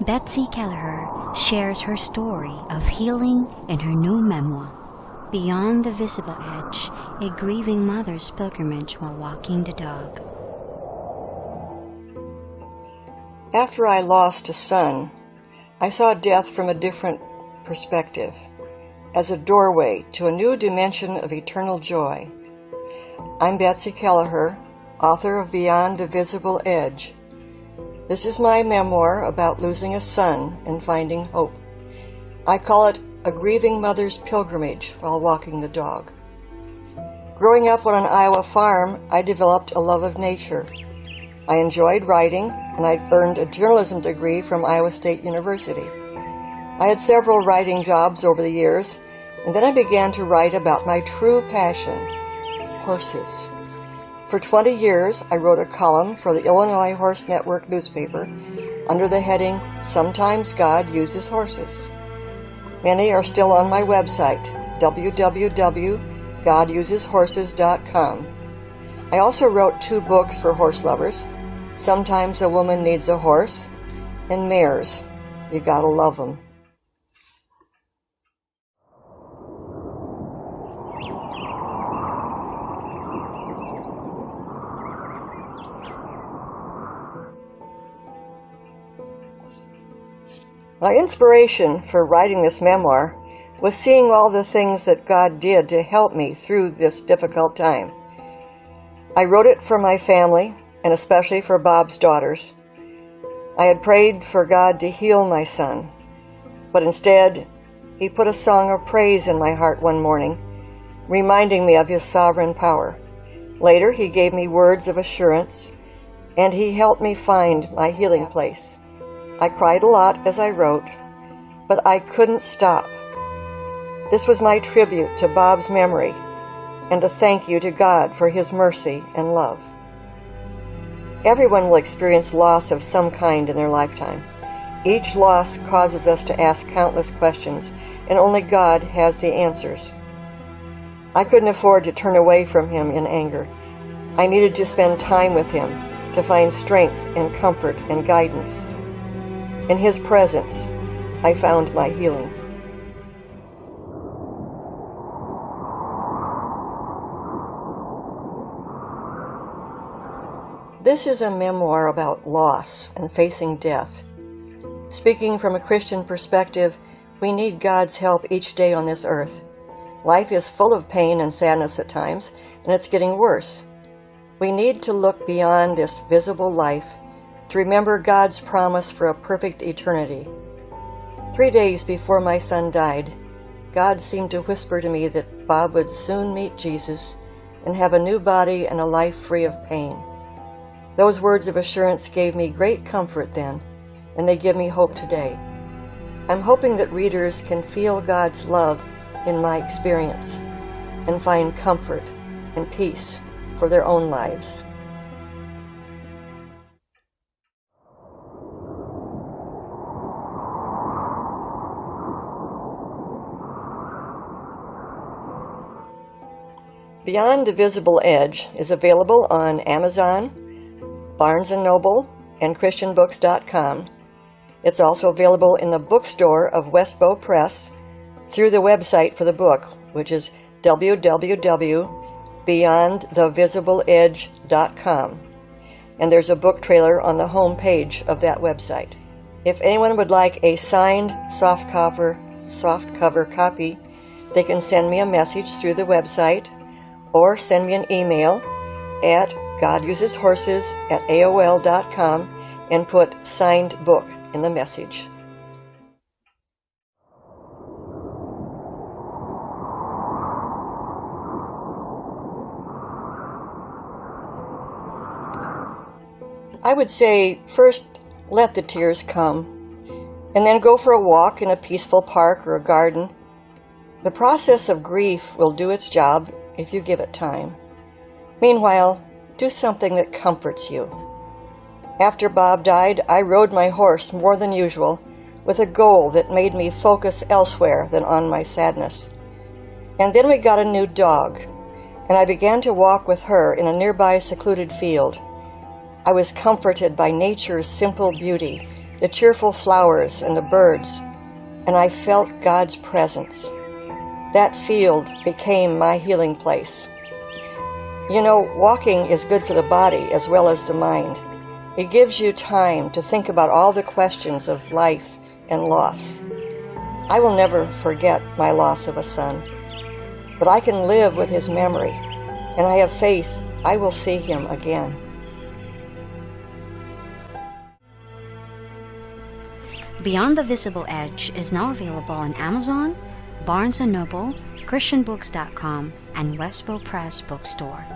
Betsy Kelleher shares her story of healing in her new memoir, Beyond the Visible Edge, a grieving mother's pilgrimage while walking the dog. After I lost a son, I saw death from a different perspective, as a doorway to a new dimension of eternal joy. I'm Betsy Kelleher, author of Beyond the Visible Edge. This is my memoir about losing a son and finding hope. I call it a grieving mother's pilgrimage while walking the dog. Growing up on an Iowa farm, I developed a love of nature. I enjoyed writing, and I earned a journalism degree from Iowa State University. I had several writing jobs over the years, and then I began to write about my true passion, horses. For 20 years, I wrote a column for the Illinois Horse Network newspaper under the heading, Sometimes God Uses Horses. Many are still on my website, www.goduseshorses.com. I also wrote 2 books for horse lovers, Sometimes a Woman Needs a Horse, and Mares, You Gotta Love 'Em. My inspiration for writing this memoir was seeing all the things that God did to help me through this difficult time. I wrote it for my family, and especially for Bob's daughters. I had prayed for God to heal my son, but instead, he put a song of praise in my heart one morning, reminding me of his sovereign power. Later, he gave me words of assurance, and he helped me find my healing place. I cried a lot as I wrote, but I couldn't stop. This was my tribute to Bob's memory and a thank you to God for his mercy and love. Everyone will experience loss of some kind in their lifetime. Each loss causes us to ask countless questions, and only God has the answers. I couldn't afford to turn away from him in anger. I needed to spend time with him to find strength and comfort and guidance. In his presence, I found my healing. This is a memoir about loss and facing death. Speaking from a Christian perspective, we need God's help each day on this earth. Life is full of pain and sadness at times, and it's getting worse. We need to look beyond this visible life to remember God's promise for a perfect eternity. 3 days before my son died, God seemed to whisper to me that Bob would soon meet Jesus and have a new body and a life free of pain. Those words of assurance gave me great comfort then, and they give me hope today. I'm hoping that readers can feel God's love in my experience and find comfort and peace for their own lives. Beyond the Visible Edge is available on Amazon, Barnes & Noble, and ChristianBooks.com. It's also available in the bookstore of Westbow Press through the website for the book, which is www.beyondthevisibleedge.com. And there's a book trailer on the home page of that website. If anyone would like a signed softcover copy, they can send me a message through the website or send me an email at goduseshorses@aol.com and put signed book in the message. I would say first let the tears come, and then go for a walk in a peaceful park or a garden. The process of grief will do its job if you give it time. Meanwhile, do something that comforts you. After Bob died, I rode my horse more than usual with a goal that made me focus elsewhere than on my sadness. And then we got a new dog, and I began to walk with her in a nearby secluded field. I was comforted by nature's simple beauty the cheerful flowers and the birds, and I felt God's presence. That field became my healing place. You know, walking is good for the body as well as the mind. It gives you time to think about all the questions of life and loss. I will never forget my loss of a son, but I can live with his memory, and I have faith I will see him again. Beyond the Visible Edge is now available on Amazon, Barnes & Noble, ChristianBooks.com, and Westbow Press Bookstore.